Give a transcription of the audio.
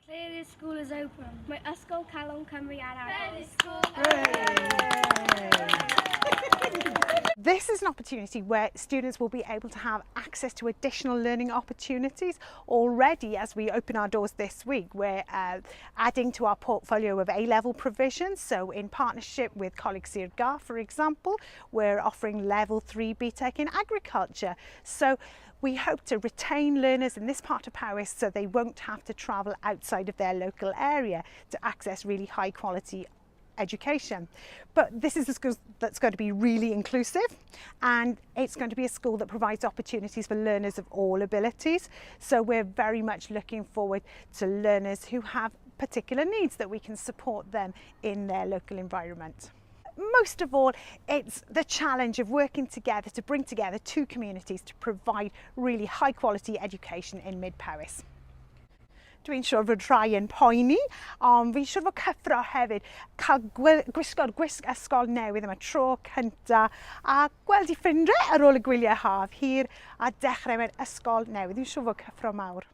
Clearly the school is open. Mae Ysgol Calon Cymru ar agor. This is an opportunity where students will be able to have access to additional learning opportunities. Already, as we open our doors this week, we're adding to our portfolio of A-level provisions. So in partnership with Coleg Ysgol, for example, we're offering level 3 BTEC in agriculture. So we hope to retain learners in this part of Powys so they won't have to travel outside of their local area to access really high quality education. But this is a school that's going to be really inclusive, and it's going to be a school that provides opportunities for learners of all abilities. So we're very much looking forward to learners who have particular needs, that we can support them in their local environment. Most of all, it's the challenge of working together to bring together two communities to provide really high quality education in Mid Powys. Dwi'n siŵr fod rhai yn poeni, ond fi'n siŵr fod cyffro hefyd cael gwisgo'r gwisg ysgol newydd am y tro cynta a gweld I ffrindiau ar ôl y gwyliau haf hir a dechrau mewn ysgol newydd. Dwi'n siŵr fod cyffro mawr.